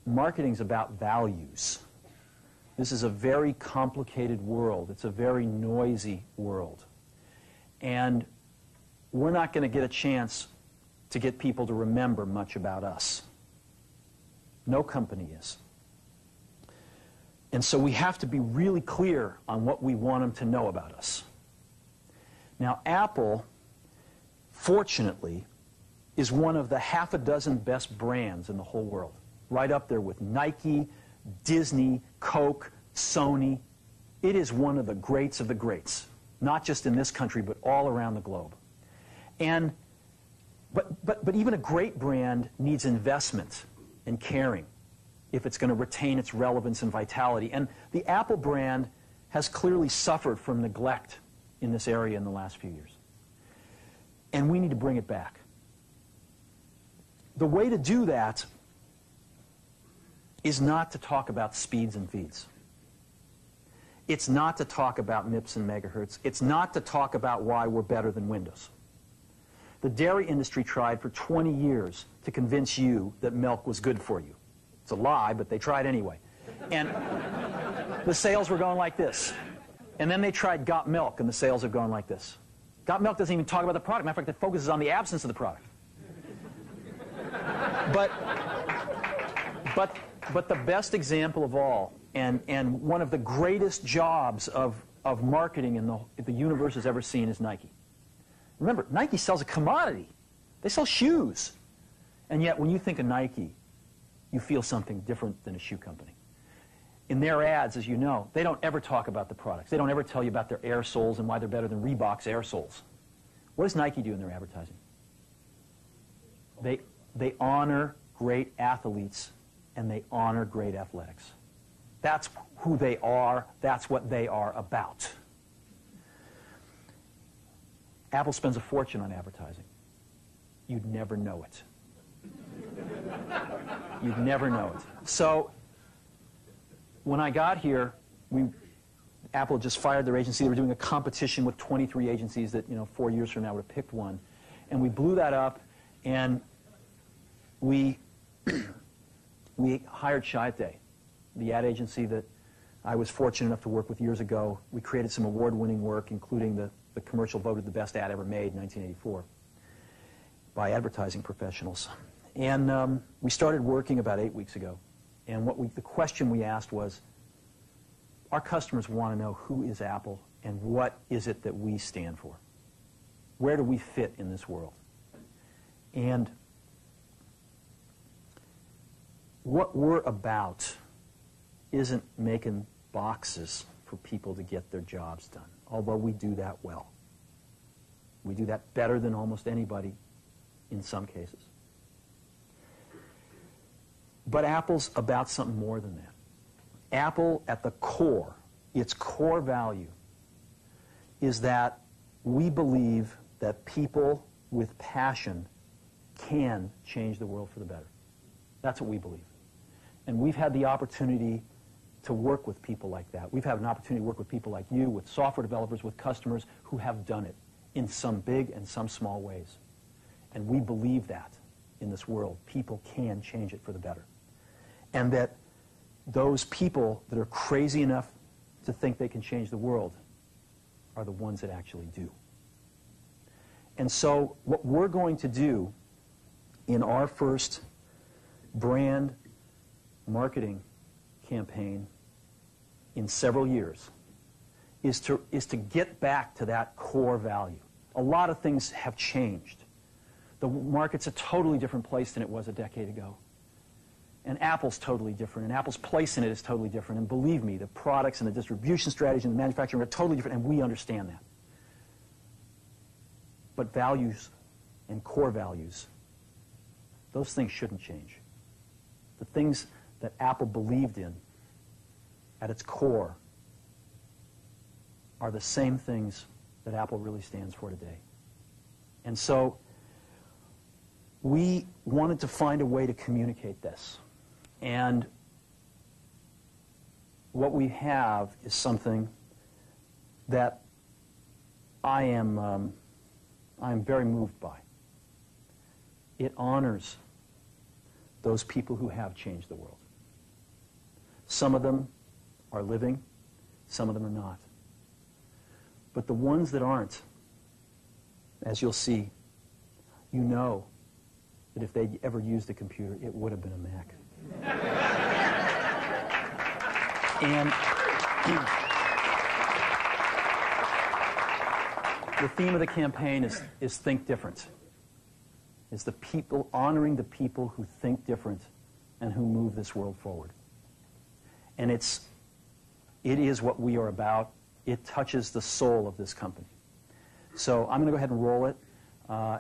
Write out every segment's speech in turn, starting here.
marketing's about values. This is a very complicated world. It's a very noisy world. And we're not going to get a chance to get people to remember much about us. No company is. And so we have to be really clear on what we want them to know about us. Now, Apple, fortunately, is one of the half a dozen best brands in the whole world. Right up there with Nike, Disney, Coke, Sony. It is one of the greats of the greats, not just in this country, but all around the globe. And, but even a great brand needs investment and caring if it's going to retain its relevance and vitality. And the Apple brand has clearly suffered from neglect in this area in the last few years. And we need to bring it back. The way to do that is not to talk about speeds and feeds. It's not to talk about MIPS and megahertz. It's not to talk about why we're better than Windows. The dairy industry tried for 20 years to convince you that milk was good for you. It's a lie, but they tried anyway. And the sales were going like this. And then they tried Got Milk, and the sales have gone like this. Got Milk doesn't even talk about the product. Matter of fact, it focuses on the absence of the product. But the best example of all, and one of the greatest jobs of marketing in the universe has ever seen is Nike. Remember, Nike sells a commodity. They sell shoes. And yet, when you think of Nike, you feel something different than a shoe company. In their ads, as you know, they don't ever talk about the products. They don't ever tell you about their air soles and why they're better than Reebok's air soles. What does Nike do in their advertising? They honor great athletes, and they honor great athletics. That's who they are. That's what they are about. Apple spends a fortune on advertising. You'd never know it. You'd never know it. So when I got here, Apple just fired their agency. They were doing a competition with 23 agencies that, 4 years from now would have picked one. And we blew that up, and we hired Chiat+, the ad agency that I was fortunate enough to work with years ago. We created some award-winning work, including the commercial voted the best ad ever made in 1984 by advertising professionals. And we started working about 8 weeks ago. And the question we asked was, our customers want to know who is Apple and what is it that we stand for? Where do we fit in this world? And what we're about isn't making boxes for people to get their jobs done, although we do that well. We do that better than almost anybody in some cases. But Apple's about something more than that. Apple, at the core, its core value, is that we believe that people with passion can change the world for the better. That's what we believe. And we've had the opportunity to work with people like that. We've had an opportunity to work with people like you, with software developers, with customers who have done it in some big and some small ways. And we believe that in this world. People can change it for the better. And that those people that are crazy enough to think they can change the world are the ones that actually do. And so what we're going to do in our first brand marketing campaign in several years is to get back to that core value. A lot of things have changed. The market's a totally different place than it was a decade ago. And Apple's totally different, and Apple's place in it is totally different. And believe me, the products and the distribution strategy and the manufacturing are totally different, and we understand that. But values and core values, those things shouldn't change. The things that Apple believed in at its core are the same things that Apple really stands for today. And so we wanted to find a way to communicate this. And what we have is something that I am very moved by. It honors those people who have changed the world. Some of them are living, some of them are not. But the ones that aren't, as you'll see, you know that if they'd ever used a computer, it would have been a Mac. And the theme of the campaign is Think Different. It's the people, honoring the people who think different and who move this world forward. And it is what we are about. It touches the soul of this company. So I'm going to go ahead and roll it,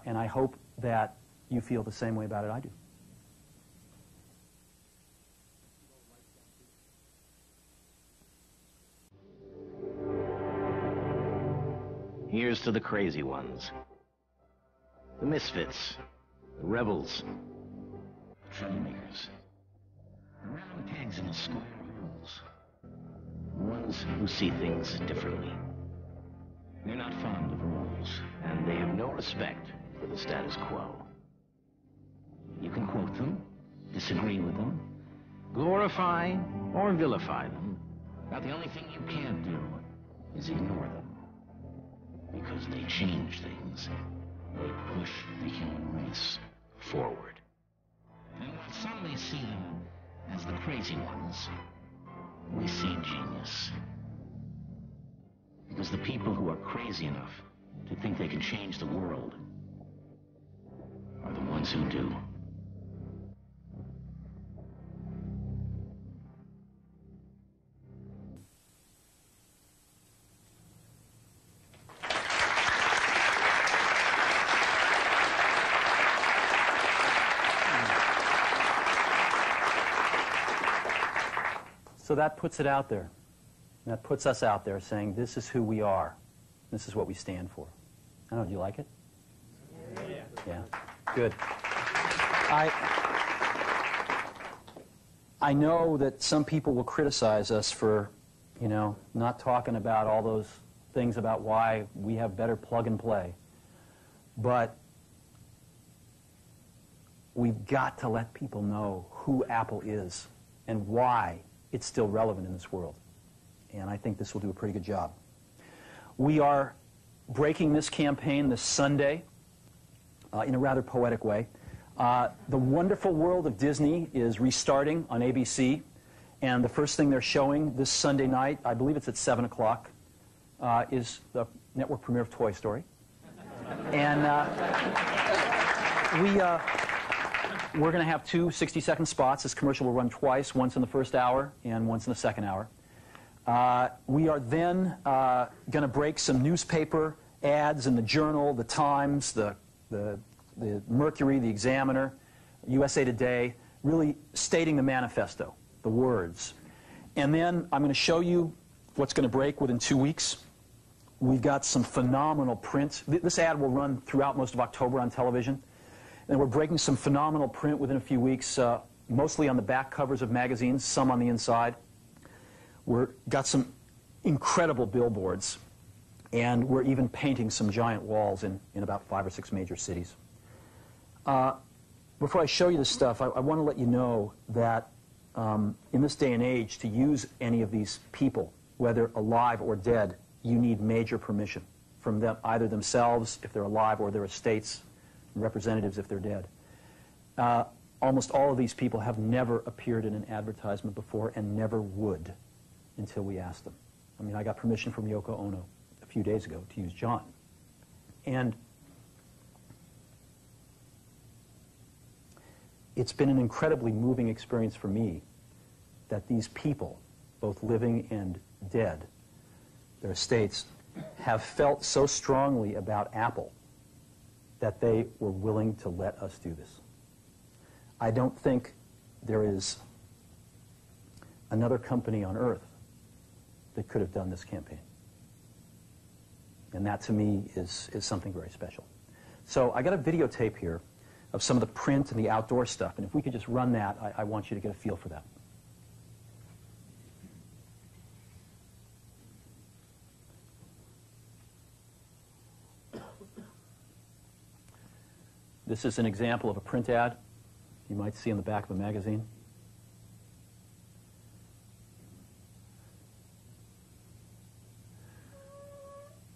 and I hope that you feel the same way about it I do. Here's to the crazy ones, the misfits, the rebels, the troublemakers, the round pegs in a square holes, the ones who see things differently. They're not fond of rules, and they have no respect for the status quo. You can quote them, disagree with them, glorify or vilify them, but the only thing you can't do is ignore them. Because they change things. They push the human race forward. And while some may see them as the crazy ones, we see genius. Because the people who are crazy enough to think they can change the world are the ones who do. So that puts it out there. That puts us out there saying, this is who we are. This is what we stand for. I don't know, do you like it? Yeah. Yeah, good. I know that some people will criticize us for, not talking about all those things about why we have better plug and play. But we've got to let people know who Apple is and why it's still relevant in this world. And I think this will do a pretty good job. We are breaking this campaign this Sunday in a rather poetic way. The Wonderful World of Disney is restarting on ABC, and the first thing they're showing this Sunday night, I believe it's at 7 o'clock, is the network premiere of Toy Story. And we're going to have two 60-second spots. This commercial will run twice, once in the first hour and once in the second hour. We are then going to break some newspaper ads in the Journal, the Times, the Mercury, the Examiner, USA Today, really stating the manifesto, the words. And then I'm going to show you what's going to break within 2 weeks. We've got some phenomenal print. This ad will run throughout most of October on television. And we're breaking some phenomenal print within a few weeks, mostly on the back covers of magazines, some on the inside. We've got some incredible billboards, and we're even painting some giant walls in about 5 or 6 major cities. Before I show you this stuff, I want to let you know that in this day and age, to use any of these people, whether alive or dead, you need major permission from them, either themselves, if they're alive, or their estates, representatives if they're dead. Almost all of these people have never appeared in an advertisement before and never would until we asked them. I mean, I got permission from Yoko Ono a few days ago to use John. And it's been an incredibly moving experience for me that these people, both living and dead, their estates, have felt so strongly about Apple that they were willing to let us do this. I don't think there is another company on earth that could have done this campaign. And that, to me, is something very special. So I got a videotape here of some of the print and the outdoor stuff, and if we could just run that, I want you to get a feel for that. This is an example of a print ad you might see on the back of a magazine.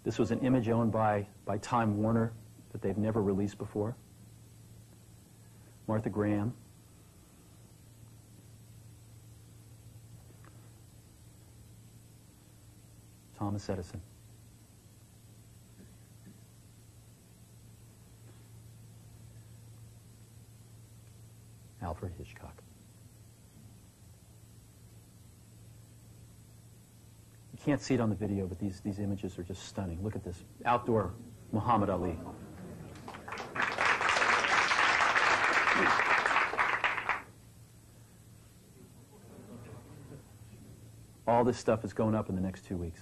This was an image owned by Time Warner that they've never released before. Martha Graham. Thomas Edison. Alfred Hitchcock. You can't see it on the video, but these images are just stunning. Look at this. Outdoor Muhammad Ali. All this stuff is going up in the next 2 weeks.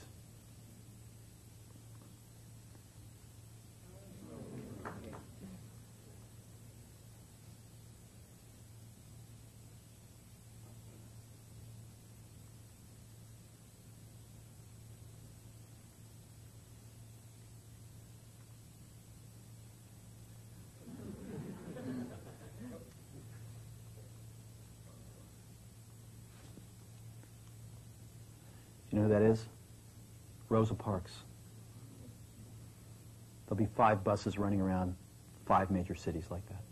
You know who that is? Rosa Parks. There'll be 5 buses running around 5 major cities like that.